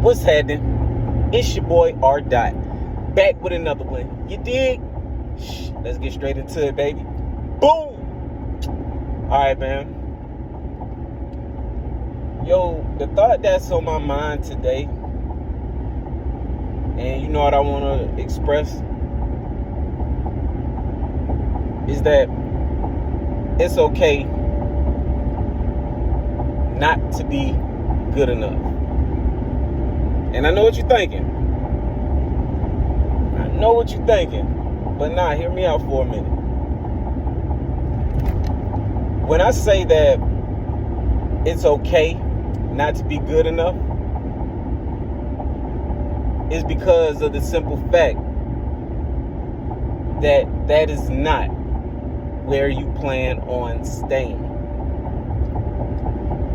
What's happening? It's your boy R. Dot, back with another one. You dig? Let's get straight into it, baby. Boom! Alright, man. Yo, the thought that's on my mind today, and you know what I want to express, is that it's okay not to be good enough. And I know what you're thinking. But nah, hear me out for a minute. When I say that it's okay not to be good enough, it's because of the simple fact that that is not where you plan on staying.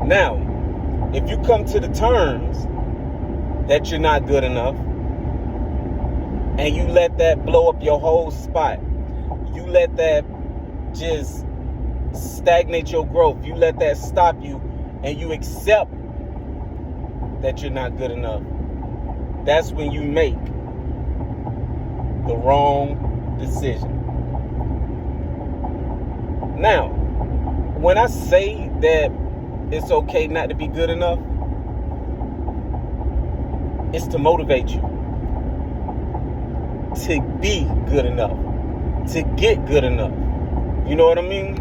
Now, if you come to the terms that you're not good enough, and you let that blow up your whole spot, you let that just stagnate your growth, you let that stop you, and you accept that you're not good enough, that's when you make the wrong decision. Now, when I say that it's okay not to be good enough, it's to motivate you to be good enough, to get good enough. You know what I mean?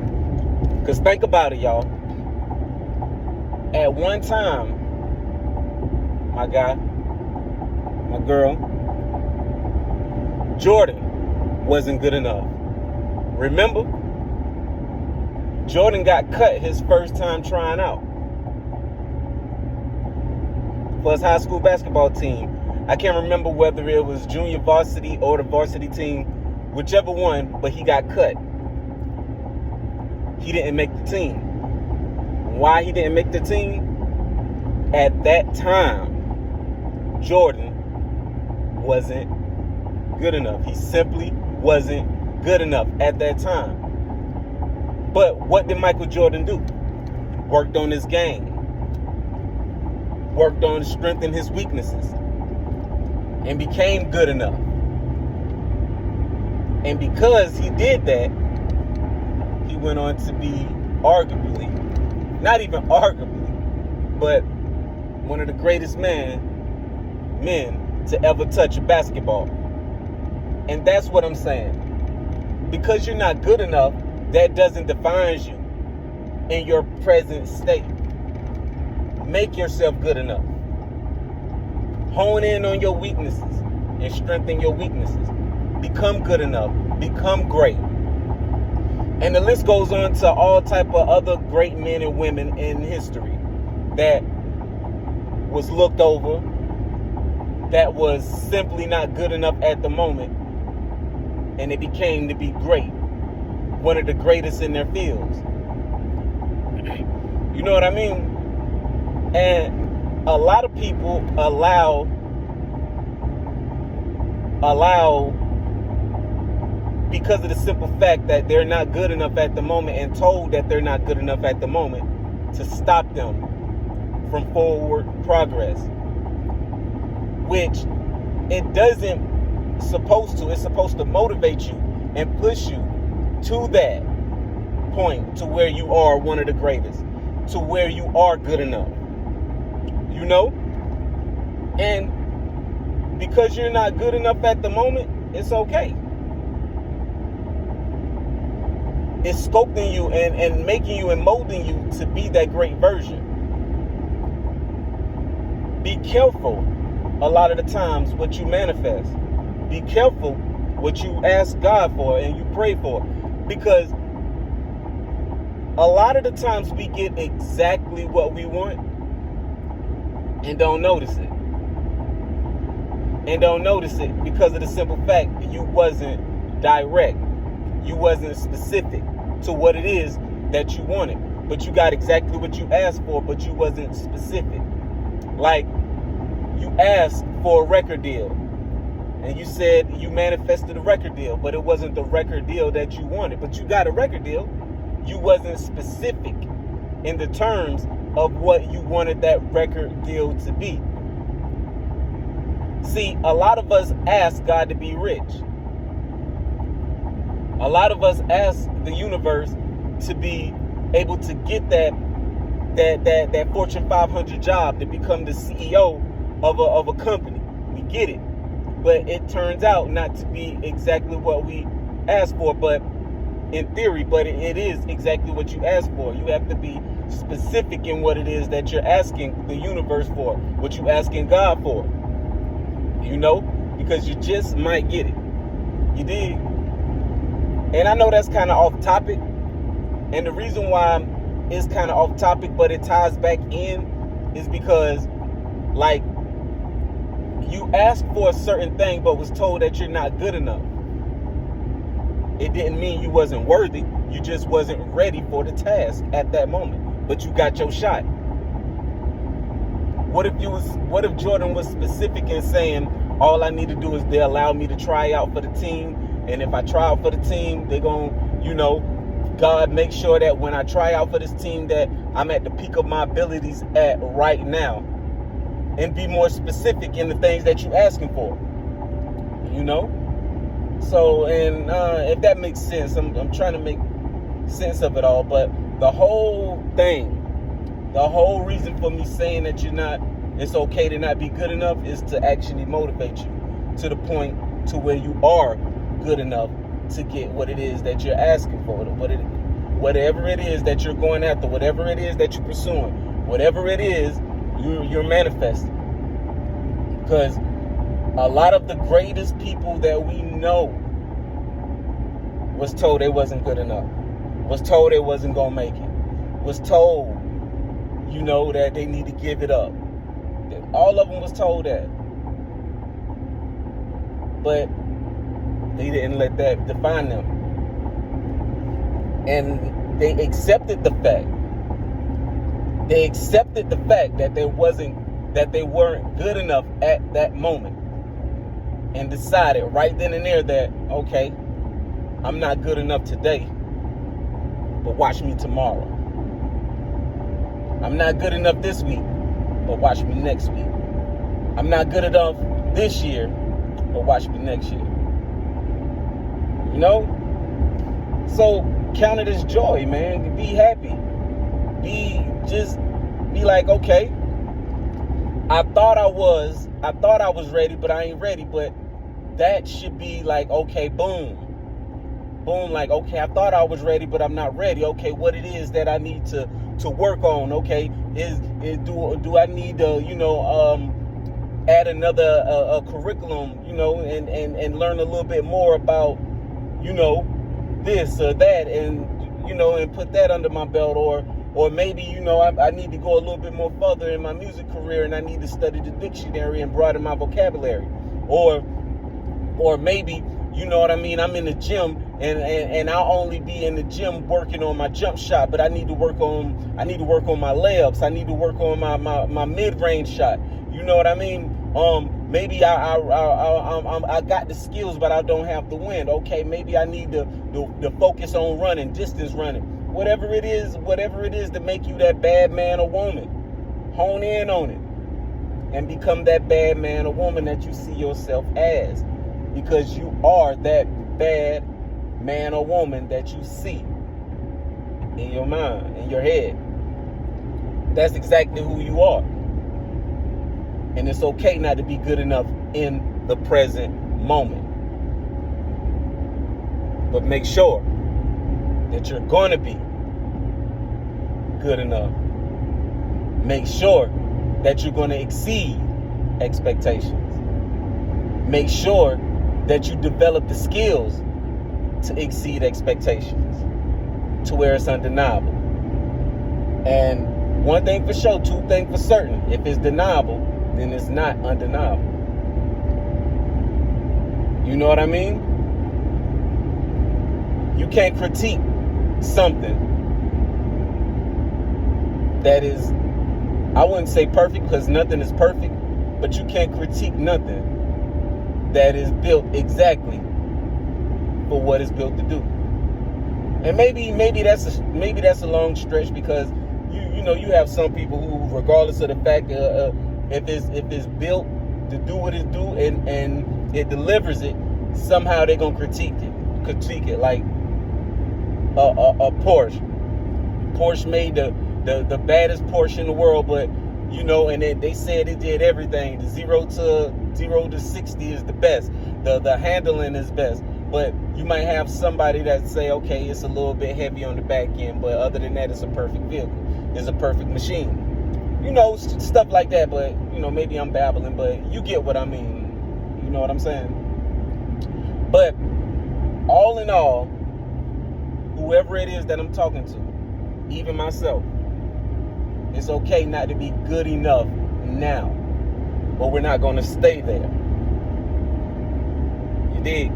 Because think about it, y'all. At one time, my guy, my girl, Jordan wasn't good enough. Remember? Jordan got cut his first time trying out for his high school basketball team. I can't remember whether it was junior varsity or the varsity team, whichever one, but he got cut. He didn't make the team. Why he didn't make the team? At that time, Jordan wasn't good enough. He simply wasn't good enough at that time. But what did Michael Jordan do? Worked on his game. Worked on strengthening his weaknesses. And became good enough. And because he did that, he went on to be arguably, not even arguably, but one of the greatest men to ever touch a basketball. And that's what I'm saying. Because you're not good enough, that doesn't define you in your present state. Make yourself good enough. Hone in on your weaknesses and strengthen your weaknesses. Become good enough. Become great. And the list goes on to all type of other great men and women in history that was looked over, that was simply not good enough at the moment, and it became to be great. One of the greatest in their fields. You know what I mean? And a lot of people allow because of the simple fact that they're not good enough at the moment and told that they're not good enough at the moment to stop them from forward progress. Which it doesn't supposed to. It's supposed to motivate you and push you to that point, to where you are one of the greatest, to where you are good enough. You know? And because you're not good enough at the moment, it's okay. It's sculpting you and making you and molding you to be that great version. Be careful a lot of the times what you manifest. Be careful what you ask God for and you pray for. Because a lot of the times we get exactly what we want and don't notice it. And don't notice it because of the simple fact that you wasn't direct. You wasn't specific to what it is that you wanted. But you got exactly what you asked for, but you wasn't specific. Like, you asked for a record deal. And you said you manifested a record deal, but it wasn't the record deal that you wanted. But you got a record deal. You wasn't specific in the terms of what you wanted that record deal to be. See, a lot of us ask God to be rich. A lot of us ask the universe to be able to get that Fortune 500 job, to become the CEO of a company. We get it. But it turns out not to be exactly what we asked for, but in theory, but it is exactly what you asked for. You have to be specific in what it is that you're asking the universe for, what you're asking God for. Because you just might get it. You dig? And I know that's kind of off topic. And the reason why it's kind of off topic, but it ties back in, is because, like, you asked for a certain thing, but was told that you're not good enough. It didn't mean you wasn't worthy. You just wasn't ready for the task at that moment. But you got your shot. What if Jordan was specific in saying, all I need to do is they allow me to try out for the team, and if I try out for the team, they're going to, God, make sure that when I try out for this team that I'm at the peak of my abilities at right now. And be more specific in the things that you're asking for. So, and if that makes sense, I'm trying to make sense of it all. But the whole thing, the whole reason for me saying that it's okay to not be good enough, is to actually motivate you to the point to where you are good enough to get what it is that you're asking for, whatever it is that you're going after, whatever it is that you're pursuing, whatever it is you're manifesting. Because a lot of the greatest people that we know was told they wasn't good enough, was told they wasn't gonna make it, was told, that they need to give it up. All of them was told that. But they didn't let that define them. And they accepted the fact. They accepted the fact that they weren't good enough at that moment. And decided right then and there that, okay, I'm not good enough today, but watch me tomorrow. I'm not good enough this week, but watch me next week. I'm not good enough this year, but watch me next year. So count it as joy, man. Be happy. Be like, okay, I thought I was ready, but I ain't ready. But that should be like, okay, boom, like, okay, I thought I was ready, but I'm not ready. Okay, what it is that I need to work on? Okay, do I need to add another curriculum, and learn a little bit more about this or that, and put that under my belt, or maybe, I need to go a little bit more further in my music career, and I need to study the dictionary and broaden my vocabulary. Or maybe, I'm in the gym, and I'll only be in the gym working on my jump shot, but I need to work on my layups. I need to work on my mid-range shot. You know what I mean? Maybe I got the skills, but I don't have the wind. Okay, maybe I need to focus on running, distance running. Whatever it is to make you that bad man or woman, hone in on it and become that bad man or woman that you see yourself as, because you are that bad man or woman that you see in your mind, in your head. That's exactly who you are. And it's okay not to be good enough in the present moment. But make sure that you're going to be good enough. Make sure that you're going to exceed expectations. Make sure that you develop the skills to exceed expectations to where it's undeniable. And one thing for sure, two things for certain: if it's deniable, then it's not undeniable. You know what I mean? You can't critique something that is, I wouldn't say perfect, because nothing is perfect, but you can't critique nothing that is built exactly for what it's built to do. And maybe that's a long stretch, because you have some people who, regardless of the fact if it's built to do what it do and it delivers it, somehow they're gonna critique it like a Porsche. Porsche made the baddest Porsche in the world, but you know, and they said it did everything. The 0 to 60 is the best. The handling is best. But you might have somebody that say, okay, it's a little bit heavy on the back end, but other than that, it's a perfect vehicle. It's a perfect machine. You know, stuff like that. But you know, maybe I'm babbling, but you get what I mean. You know what I'm saying? But all in all, whoever it is that I'm talking to, even myself, it's okay not to be good enough now, but we're not going to stay there. You dig?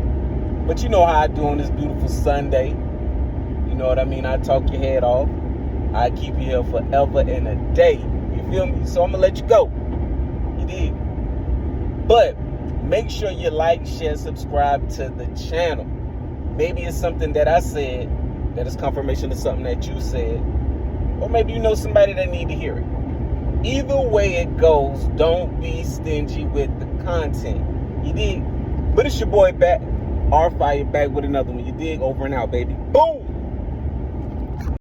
But you know how I do on this beautiful Sunday. You know what I mean? I talk your head off. I keep you here forever and a day. You feel me? So I'm going to let you go. You dig? But make sure you like, share, subscribe to the channel. Maybe it's something that I said that is confirmation of something that you said. Or maybe you know somebody that need to hear it. Either way it goes, don't be stingy with the content. You dig? But it's your boy back. R-Fire back with another one. You dig? Over and out, baby. Boom!